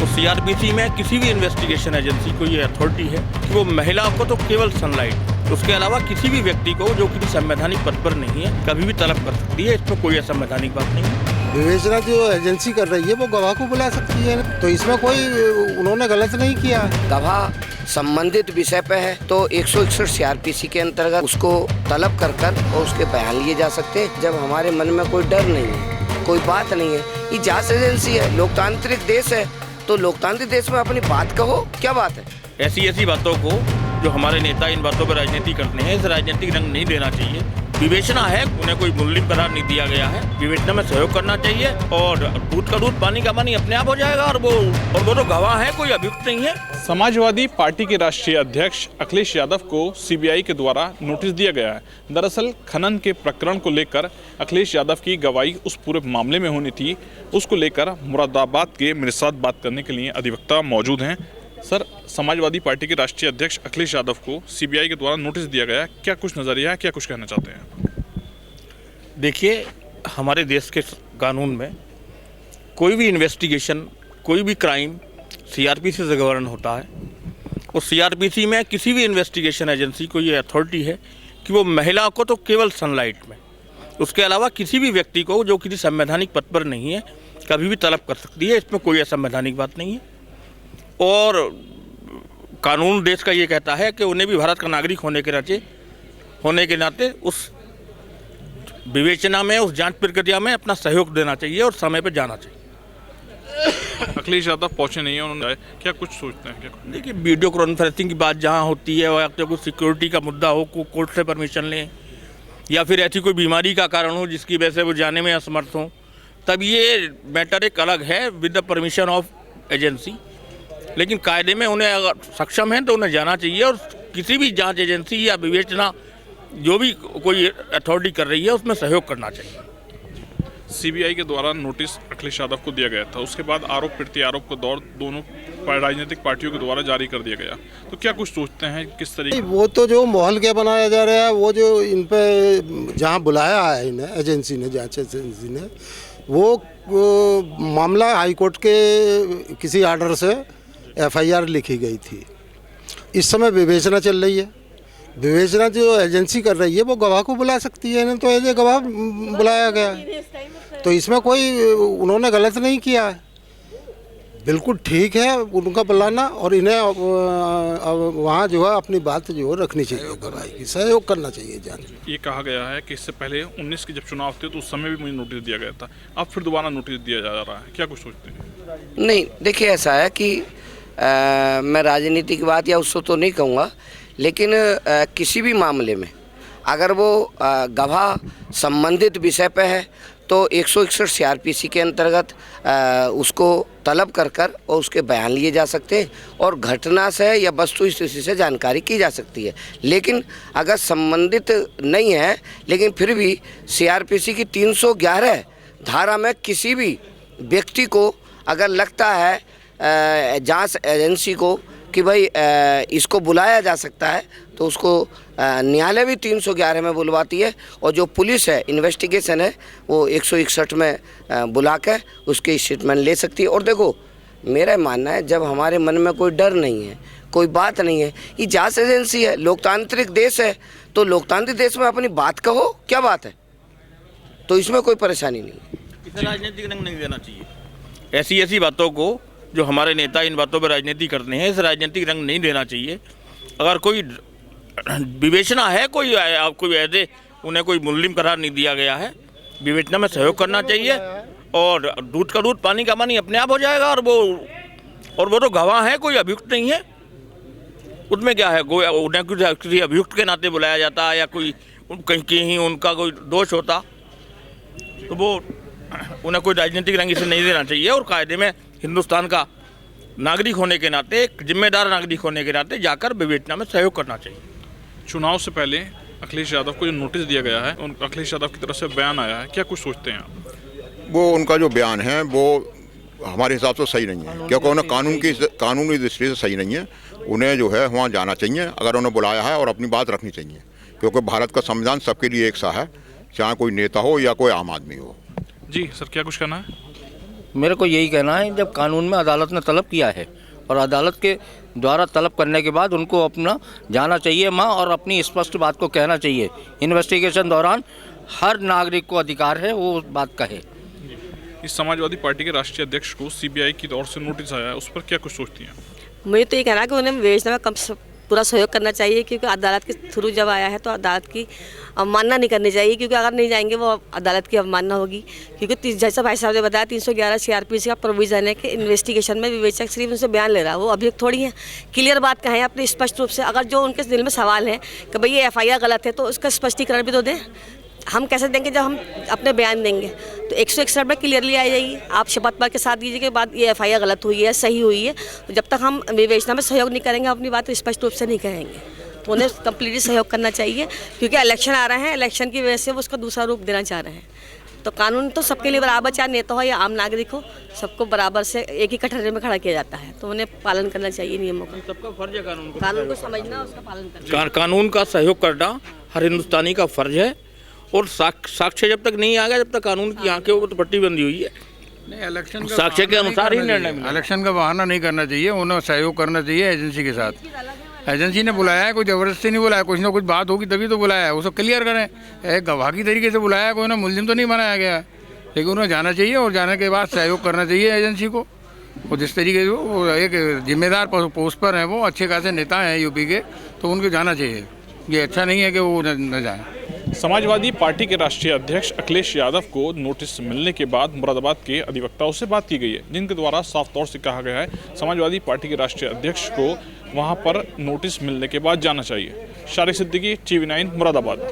तो सीआरपीसी में किसी भी इन्वेस्टिगेशन एजेंसी को ये अथॉरिटी है कि वो महिला को तो केवल सनलाइट, उसके अलावा किसी भी व्यक्ति को जो किसी संवैधानिक पद पर नहीं है कभी भी तलब कर सकती है। इसमें कोई असंवैधानिक बात नहीं है। विवेचना जो एजेंसी कर रही है वो गवाह को बुला सकती है, तो इसमें कोई उन्होंने गलत नहीं किया। गवाह संबंधित विषय पे है तो 161 सीआरपीसी के अंतर्गत उसको तलब कर और उसके बयान लिए जा सकते हैं। जब हमारे मन में कोई डर नहीं है, कोई बात नहीं है, ये जांच एजेंसी है, लोकतांत्रिक देश है, तो लोकतांत्रिक देश में अपनी बात कहो, क्या बात है। ऐसी बातों को जो हमारे नेता इन बातों पर राजनीति करते हैं, इस राजनीतिक रंग नहीं देना चाहिए। विवेचना है, उन्हें कोई मुल्लिम करार नहीं दिया गया है। विवेचना में सहयोग करना चाहिए और दूध का दूध पानी का पानी अपने आप हो जाएगा। और वो तो गवाह है, कोई अभियुक्त नहीं है। समाजवादी पार्टी के राष्ट्रीय अध्यक्ष अखिलेश यादव को सीबीआई के द्वारा नोटिस दिया गया है। दरअसल खनन के प्रकरण को लेकर अखिलेश यादव की गवाही उस पूरे मामले में होनी थी, उसको लेकर मुरादाबाद के मेरे साथ बात करने के लिए अधिवक्ता मौजूद हैं। सर, समाजवादी पार्टी के राष्ट्रीय अध्यक्ष अखिलेश यादव को सीबीआई के द्वारा नोटिस दिया गया है, क्या कुछ नजरिया है, क्या कुछ कहना चाहते हैं? देखिए, हमारे देश के कानून में कोई भी इन्वेस्टिगेशन, कोई भी क्राइम सीआरपीसी से गवर्न होता है। और सीआरपीसी में किसी भी इन्वेस्टिगेशन एजेंसी को ये अथॉरिटी है कि वो महिला को तो केवल सनलाइट में, उसके अलावा किसी भी व्यक्ति को जो किसी संवैधानिक पद पर नहीं है कभी भी तलब कर सकती है। इसमें कोई असंवैधानिक बात नहीं है। और कानून देश का ये कहता है कि उन्हें भी भारत का नागरिक होने के नाते उस विवेचना में, उस जांच प्रक्रिया में अपना सहयोग देना चाहिए और समय पर जाना चाहिए। अखिलेश यादव पहुंचे नहीं है, उन्होंने क्या कुछ सोचते हैं? क्या देखिए, वीडियो कॉन्फ्रेंसिंग की बात जहाँ होती है, या तो कोई सिक्योरिटी का मुद्दा हो, कोर्ट से परमिशन लें, या फिर ऐसी कोई बीमारी का कारण हो जिसकी वजह से वो जाने में असमर्थ हों, तब ये मैटर एक अलग है with the permission of agency. लेकिन कायदे में उन्हें अगर सक्षम है तो उन्हें जाना चाहिए। और किसी भी जांच एजेंसी या विवेचना जो भी कोई अथॉरिटी कर रही है उसमें सहयोग करना चाहिए। सीबीआई के द्वारा नोटिस अखिलेश यादव को दिया गया था, उसके बाद आरोप प्रत्यारोप का दौर दोनों राजनीतिक पार्टियों के द्वारा जारी कर दिया गया, तो क्या कुछ सोचते हैं किस तरीके? वो तो जो माहौल क्या बनाया जा रहा है, वो जो इन पे जहाँ बुलाया है इन्हें एजेंसी ने, जांच एजेंसी ने, वो मामला हाईकोर्ट के किसी आर्डर से एफआईआर लिखी गई थी। इस समय विवेचना चल रही है। विवेचना जो एजेंसी कर रही है वो गवाह को बुला सकती है, नहीं तो एज गवाह बुलाया गया, तो इसमें कोई उन्होंने गलत नहीं किया है। बिल्कुल ठीक है उनका बुलाना, और इन्हें वहाँ जो है अपनी बात जो है रखनी चाहिए, गवाही की सहयोग करना चाहिए जांच। ये कहा गया है कि इससे पहले 19 के जब चुनाव थे तो उस समय भी मुझे नोटिस दिया गया था, अब फिर दोबारा नोटिस दिया जा रहा है, क्या कुछ सोचते हैं? नहीं, देखिए ऐसा है कि मैं राजनीति की बात या उसको तो नहीं कहूँगा, लेकिन किसी भी मामले में अगर वो गवाह संबंधित विषय पे है तो 161 सीआरपीसी के अंतर्गत उसको तलब कर और उसके बयान लिए जा सकते हैं और घटना से या वस्तु स्थिति से जानकारी की जा सकती है। लेकिन अगर संबंधित नहीं है, लेकिन फिर भी सीआरपीसी की 311 धारा में किसी भी व्यक्ति को अगर लगता है जांच एजेंसी को कि भाई इसको बुलाया जा सकता है, तो उसको न्यायालय भी 311 में बुलवाती है, और जो पुलिस है, इन्वेस्टिगेशन है, वो 161 में बुला कर उसकी स्टेटमेंट ले सकती है। और देखो, मेरा मानना है जब हमारे मन में कोई डर नहीं है, कोई बात नहीं है, ये जांच एजेंसी है, लोकतांत्रिक देश है, तो लोकतांत्रिक देश में अपनी बात कहो, क्या बात है, तो इसमें कोई परेशानी नहीं है। इसे राजनीतिक रंग नहीं देना चाहिए। ऐसी बातों को जो हमारे नेता इन बातों पर राजनीति करते हैं, इस राजनीतिक रंग नहीं देना चाहिए। अगर कोई विवेचना है, कोई ऐसे उन्हें कोई मुल्लिम करार नहीं दिया गया है, विवेचना में सहयोग करना चाहिए और दूध का दूध पानी का पानी अपने आप हो जाएगा। और वो तो गवाह है, कोई अभियुक्त नहीं है। उसमें क्या है, उन्हें किसी अभियुक्त के नाते बुलाया जाता है या कोई कहीं उनका कोई दोष होता तो वो उन्हें कोई राजनीतिक रंग इसे नहीं देना चाहिए। और कायदे में हिंदुस्तान का नागरिक होने के नाते, एक जिम्मेदार नागरिक होने के नाते जाकर विवेचना में सहयोग करना चाहिए। चुनाव से पहले अखिलेश यादव को जो नोटिस दिया गया है, अखिलेश यादव की तरफ से बयान आया है, क्या कुछ सोचते हैं आप? वो उनका जो बयान है वो हमारे हिसाब से सही नहीं है, क्योंकि उन्हें कानूनी दृष्टि से सही नहीं है। उन्हें जो है वहाँ जाना चाहिए, अगर उन्हें बुलाया है, और अपनी बात रखनी चाहिए, क्योंकि भारत का संविधान सबके लिए एक सा है, चाहे कोई नेता हो या कोई आम आदमी हो। जी सर, क्या कुछ कहना है? मेरे को यही कहना है, जब कानून में अदालत ने तलब किया है और अदालत के द्वारा तलब करने के बाद उनको अपना जाना चाहिए माँ, और अपनी स्पष्ट बात को कहना चाहिए। इन्वेस्टिगेशन दौरान हर नागरिक को अधिकार है वो उस बात कहे। इस समाजवादी पार्टी के राष्ट्रीय अध्यक्ष को सीबीआई की ओर से नोटिस आया है, उस पर क्या कुछ सोचती हैं? मुझे तो ये कहना है कि उन्हें विवेचना में पूरा सहयोग करना चाहिए, क्योंकि अदालत के थ्रू जब आया है तो अदालत की अवमानना नहीं करनी चाहिए, क्योंकि अगर नहीं जाएंगे वो अदालत की अवमानना होगी। क्योंकि जैसा भाई साहब ने बताया 311 CRPC का प्रोविज़न है कि इन्वेस्टिगेशन में विवेचक सिर्फ उनसे बयान ले रहा है, वो अभियुक्त थोड़ी है। क्लियर बात कहें अपने स्पष्ट रूप से, अगर जो उनके दिल में सवाल है कि भाई ये FIR गलत है तो उसका स्पष्टीकरण भी तो दें। हम कैसे देंगे जब हम अपने बयान देंगे? तो 161 में क्लियरली आ जाएगी। आप शपथ पत्र के साथ दीजिए कि बात ये FIR गलत हुई है, सही हुई है। तो जब तक हम विवेचना में सहयोग नहीं करेंगे, अपनी बात स्पष्ट रूप से नहीं कहेंगे। तो उन्हें कम्प्लीटली सहयोग करना चाहिए, क्योंकि इलेक्शन आ रहे हैं, इलेक्शन की वजह से वो उसका दूसरा रूप देना चाह रहे हैं। तो कानून तो सबके लिए बराबर, चाहे नेता हो या आम नागरिक हो, सबको बराबर से एक ही कटघरे में खड़ा किया जाता है। तो उन्हें पालन करना चाहिए नियमों का। सबका फर्ज है कानून को समझना, उसका पालन करना। कानून का सहयोग करना हर हिंदुस्तानी का फर्ज है, और साक्ष्य जब तक नहीं आ गया, जब तक कानून की आंखें वो तो पट्टी बंदी हुई है। नहीं, इलेक्शन साक्ष्य के अनुसार ही निर्णय मिलेगा। इलेक्शन का बहाना नहीं करना चाहिए, उन्हें सहयोग करना चाहिए एजेंसी के साथ। एजेंसी ने बुलाया है, कोई ज़बरदस्ती नहीं बुलाया, कुछ ना कुछ बात होगी तभी तो बुलाया है, उसको क्लियर करें। एक गवाह की तरीके से बुलाया है, कोई ना मुलजिम तो नहीं बनाया गया है, लेकिन उन्हें जाना चाहिए और जाने के बाद सहयोग करना चाहिए एजेंसी को। और जिस तरीके से वो एक जिम्मेदार पोस्ट पर हैं, वो अच्छे खासे नेता हैं यूपी के, तो उनको जाना चाहिए। ये अच्छा नहीं है कि वो न जाए। समाजवादी पार्टी के राष्ट्रीय अध्यक्ष अखिलेश यादव को नोटिस मिलने के बाद मुरादाबाद के अधिवक्ताओं से बात की गई है, जिनके द्वारा साफ तौर से कहा गया है समाजवादी पार्टी के राष्ट्रीय अध्यक्ष को वहां पर नोटिस मिलने के बाद जाना चाहिए। शारिक सिद्दीकी, TV9 मुरादाबाद।